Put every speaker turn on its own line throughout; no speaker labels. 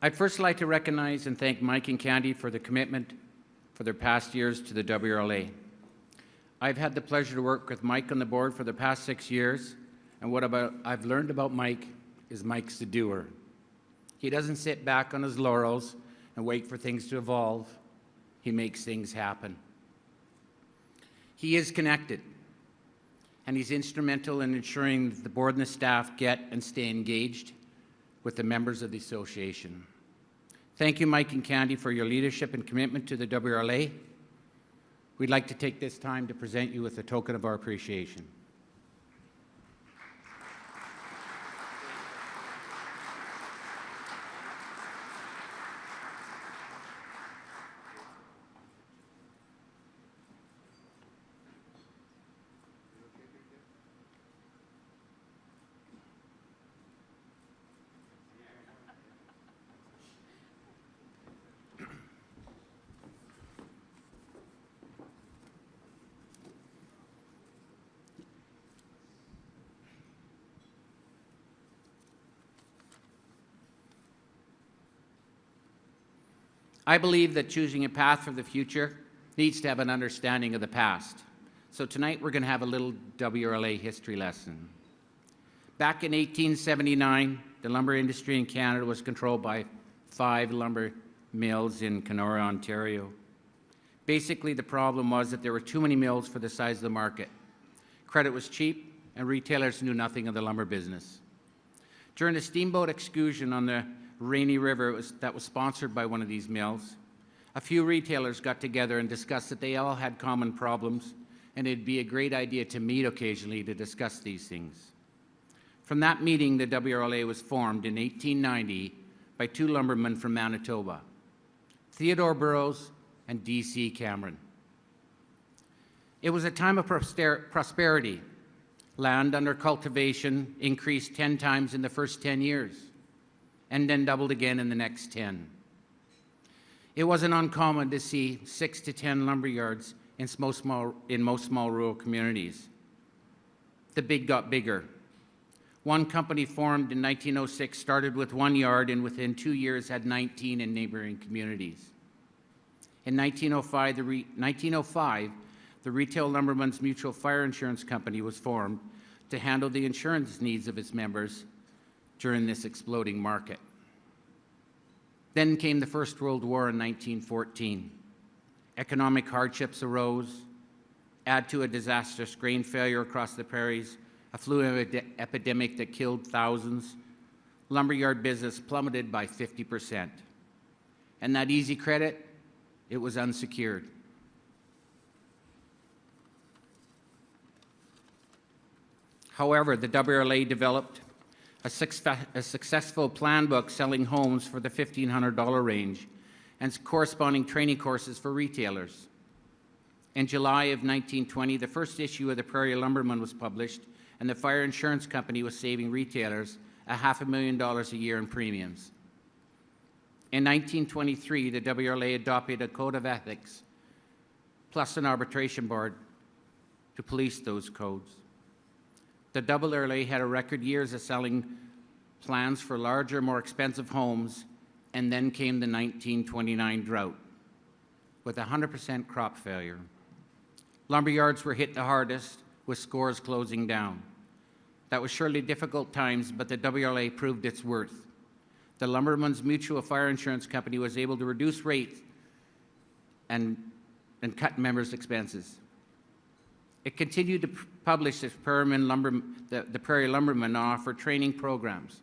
I'd first like to recognize and thank Mike and Candy for their commitment for their past years to the WRLA. I've had the pleasure to work with Mike on the board for the past 6 years, and what I've learned about Mike is Mike's a doer. He doesn't sit back on his laurels and wait for things to evolve. He makes things happen. He is connected, and he's instrumental in ensuring that the board and the staff get and stay engaged with the members of the association. Thank you, Mike and Candy, for your leadership and commitment to the WRLA. We'd like to take this time to present you with a token of our appreciation. I believe that choosing a path for the future needs to have an understanding of the past. So tonight we're going to have a little WRLA history lesson. Back in 1879, the lumber industry in Canada was controlled by 5 lumber mills in Kenora, Ontario. Basically, the problem was that there were too many mills for the size of the market. Credit was cheap, and retailers knew nothing of the lumber business. During the steamboat excursion on the Rainy River that was sponsored by one of these mills, a few retailers got together and discussed that they all had common problems, and it'd be a great idea to meet occasionally to discuss these things. From that meeting, the WRLA was formed in 1890 by 2 lumbermen from Manitoba, Theodore Burroughs and D.C. Cameron. It was a time of prosperity. Land under cultivation increased 10 times in the first 10 years, and then doubled again in the next 10. It wasn't uncommon to see 6 to 10 lumber yards in most small rural communities. The big got bigger. One company formed in 1906 started with 1 yard and within 2 years had 19 in neighboring communities. In 1905, the Retail Lumbermen's Mutual Fire Insurance Company was formed to handle the insurance needs of its members during this exploding market. Then came the First World War in 1914. Economic hardships arose. Add to a disastrous grain failure across the prairies, a flu epidemic that killed thousands. Lumberyard business plummeted by 50%. And that easy credit, it was unsecured. However, the WRLA developed a successful plan book selling homes for the $1,500 range and corresponding training courses for retailers. In July of 1920, the first issue of the Prairie Lumberman was published, and the fire insurance company was saving retailers $500,000 a year in premiums. In 1923, the WRLA adopted a code of ethics plus an arbitration board to police those codes. The WRLA had a record years of selling plans for larger, more expensive homes, and then came the 1929 drought with 100% crop failure. Lumberyards were hit the hardest, with scores closing down. That was surely difficult times, but the WRLA proved its worth. The Lumbermen's Mutual Fire Insurance Company was able to reduce rates and cut members' expenses. It continued to publish the Prairie Lumberman offer training programs.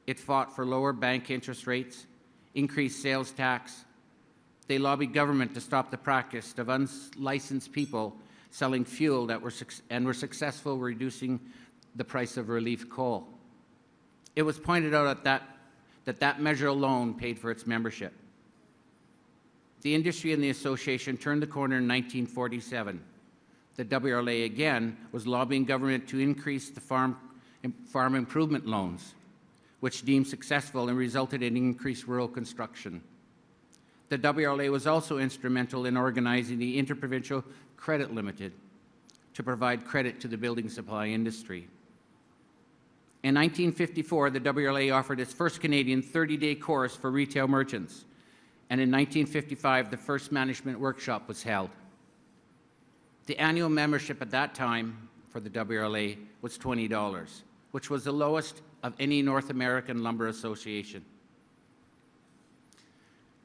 It fought for lower bank interest rates, increased sales tax. They lobbied government to stop the practice of unlicensed people selling fuel that were successful reducing the price of relief coal. It was pointed out that measure alone paid for its membership. The industry and the association turned the corner in 1947. The WRLA again was lobbying government to increase the farm improvement loans, which deemed successful and resulted in increased rural construction. The WRLA was also instrumental in organizing the Interprovincial Credit Limited to provide credit to the building supply industry. In 1954, the WRLA offered its first Canadian 30-day course for retail merchants, and in 1955, the first management workshop was held. The annual membership at that time for the WRLA was $20, which was the lowest of any North American lumber association.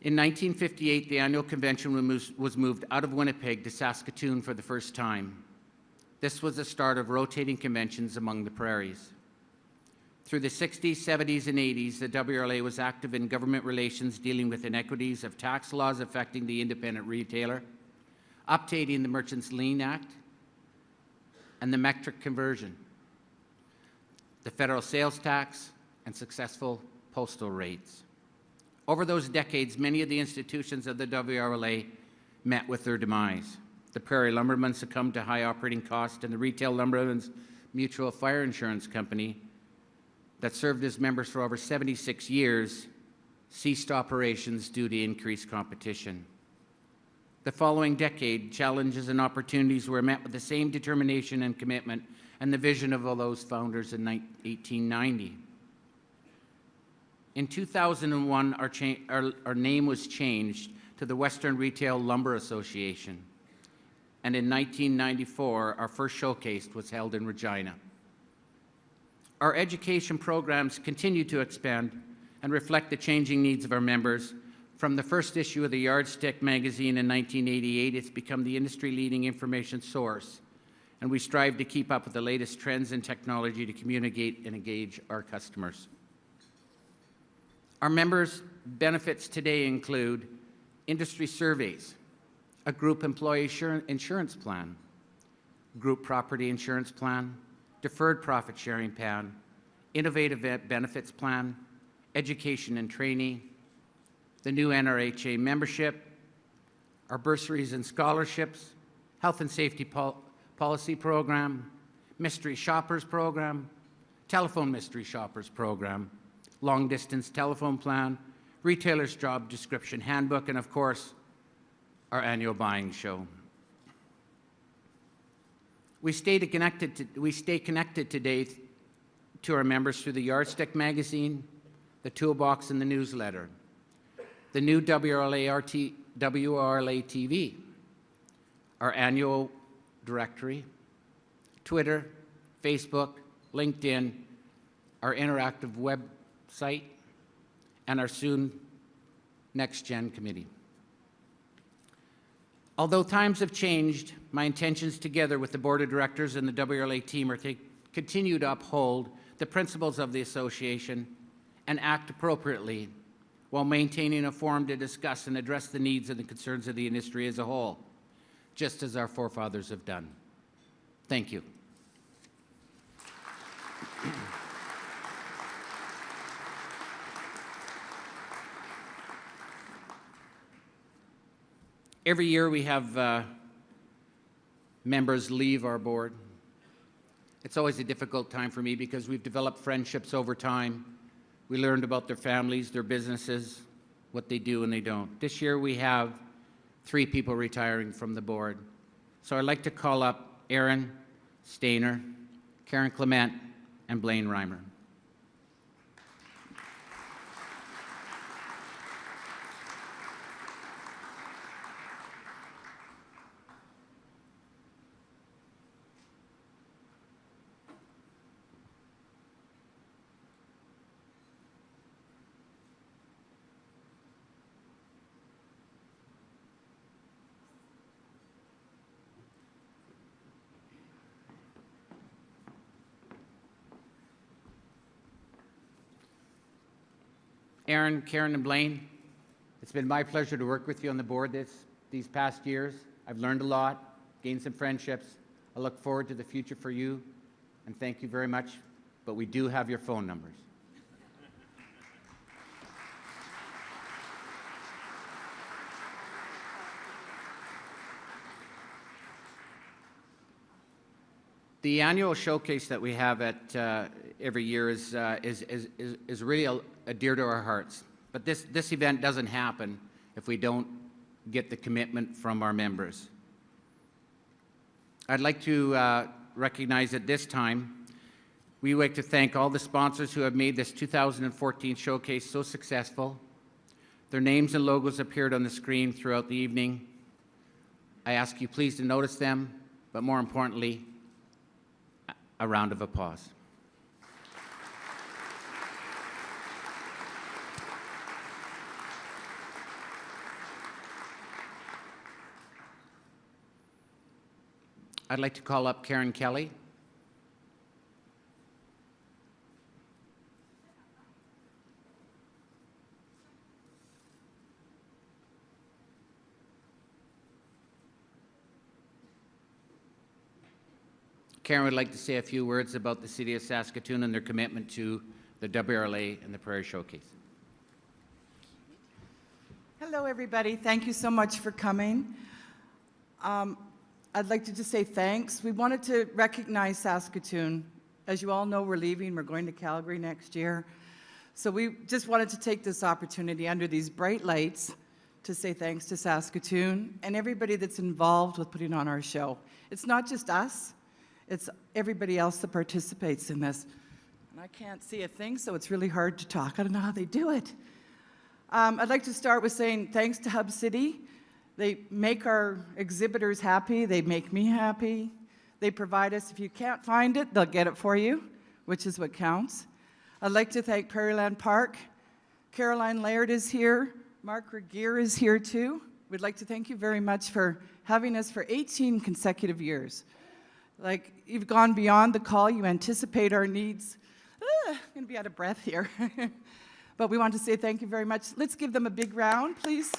In 1958, the annual convention was moved out of Winnipeg to Saskatoon for the first time. This was the start of rotating conventions among the prairies. Through the 60s, 70s, and 80s, the WRLA was active in government relations dealing with inequities of tax laws affecting the independent retailer, updating the Merchants' Lien Act, and the metric conversion, the federal sales tax, and successful postal rates. Over those decades, many of the institutions of the WRLA met with their demise. The Prairie Lumbermen succumbed to high operating costs, and the Retail Lumbermen's Mutual Fire Insurance Company, that served as members for over 76 years, ceased operations due to increased competition. The following decade, challenges and opportunities were met with the same determination and commitment and the vision of all those founders in 1890. In 2001, our name was changed to the Western Retail Lumber Association, and in 1994, our first showcase was held in Regina. Our education programs continue to expand and reflect the changing needs of our members. From the first issue of the Yardstick magazine in 1988, it's become the industry-leading information source, and we strive to keep up with the latest trends in technology to communicate and engage our customers. Our members' benefits today include industry surveys, a group employee insurance plan, group property insurance plan, deferred profit sharing plan, innovative benefits plan, education and training, the new NRHA membership, our bursaries and scholarships, health and safety policy program, mystery shoppers program, telephone mystery shoppers program, long distance telephone plan, retailer's job description handbook, and of course, our annual buying show. We stay connected today to our members through the Yardstick magazine, the Toolbox, and the newsletter, the new WRLA TV, our annual directory, Twitter, Facebook, LinkedIn, our interactive website, and our soon next-gen committee. Although times have changed, my intentions together with the board of directors and the WRLA team are to continue to uphold the principles of the association and act appropriately while maintaining a forum to discuss and address the needs and the concerns of the industry as a whole, just as our forefathers have done. Thank you. Every year we have members leave our board. It's always a difficult time for me because we've developed friendships over time. We learned about their families, their businesses, what they do and they don't. This year we have 3 people retiring from the board. So I'd like to call up Aaron Stainer, Karen Clement, and Blaine Reimer. Aaron, Karen, and Blaine, it's been my pleasure to work with you on the board these past years. I've learned a lot, gained some friendships. I look forward to the future for you, and thank you very much, but we do have your phone numbers. The annual showcase that we have at every year is really dear to our hearts. But this event doesn't happen if we don't get the commitment from our members. I'd like to recognize at this time, We would like to thank all the sponsors who have made this 2014 showcase so successful. Their names and logos appeared on the screen throughout the evening. I ask you please to notice them, but more importantly, a round of applause. I'd like to call up Karen Kelly. Karen would like to say a few words about the City of Saskatoon and their commitment to the WRLA and the Prairie Showcase.
Hello, everybody. Thank you so much for coming. I'd like to just say thanks. We wanted to recognize Saskatoon. As you all know, we're leaving. We're going to Calgary next year. So we just wanted to take this opportunity under these bright lights to say thanks to Saskatoon and everybody that's involved with putting on our show. It's not just us. It's everybody else that participates in this. And I can't see a thing, so it's really hard to talk. I don't know how they do it. I'd like to start with saying thanks to Hub City. They make our exhibitors happy. They make me happy. They provide us, if you can't find it, they'll get it for you, which is what counts. I'd like to thank Prairieland Park. Caroline Laird is here. Mark Regier is here too. We'd like to thank you very much for having us for 18 consecutive years. Like, you've gone beyond the call. You anticipate our needs. I'm going to be out of breath here. But we want to say thank you very much. Let's give them a big round, please.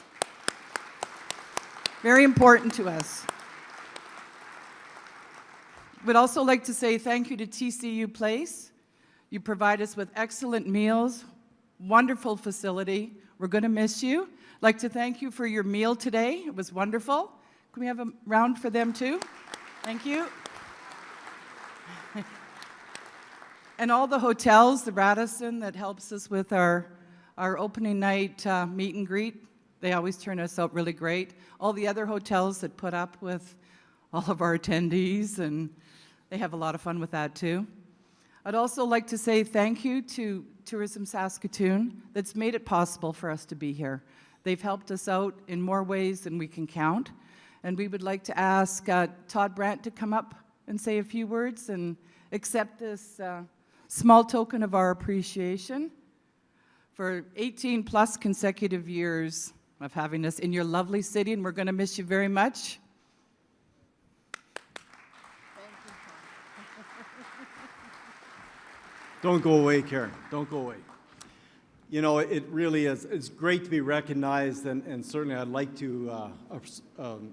Very important to us. We'd also like to say thank you to TCU Place. You provide us with excellent meals, wonderful facility. We're going to miss you. I'd like to thank you for your meal today. It was wonderful. Can we have a round for them too? Thank you. And all the hotels, the Radisson that helps us with our opening night meet and greet, they always turn us out really great. All the other hotels that put up with all of our attendees, and they have a lot of fun with that too. I'd also like to say thank you to Tourism Saskatoon that's made it possible for us to be here. They've helped us out in more ways than we can count. And we would like to ask Todd Brandt to come up and say a few words and accept this small token of our appreciation for 18 plus consecutive years of having us in your lovely city, and we're going to miss you very much.
Don't go away, Karen. Don't go away. You know, it really is. It's great to be recognized, and certainly I'd like to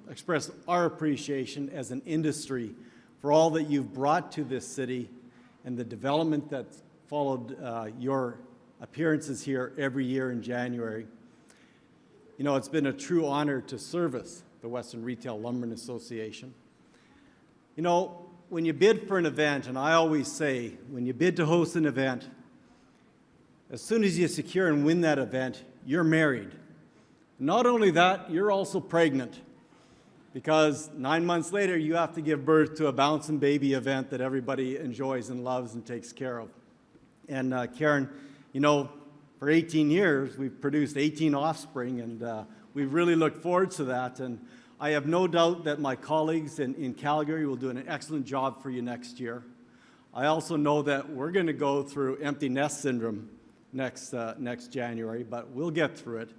express our appreciation as an industry for all that you've brought to this city and the development that's followed your appearances here every year in January. You know, it's been a true honor to service the Western Retail Lumbermen Association. You know, when you bid for an event, and I always say, when you bid to host an event, as soon as you secure and win that event, you're married. Not only that, you're also pregnant, because 9 months later, you have to give birth to a bouncing baby event that everybody enjoys and loves and takes care of. And Karen, you know, for 18 years, we've produced 18 offspring, and we really look forward to that. And I have no doubt that my colleagues in Calgary will do an excellent job for you next year. I also know that we're going to go through empty nest syndrome next January, but we'll get through it.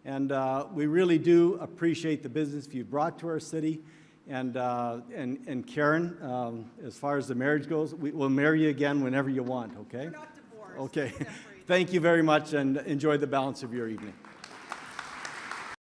And we really do appreciate the business you brought to our city. And Karen, as far as the marriage goes, we'll marry you again whenever you want, okay?
We're not divorced.
Okay. Thank you very much, and enjoy the balance of your evening.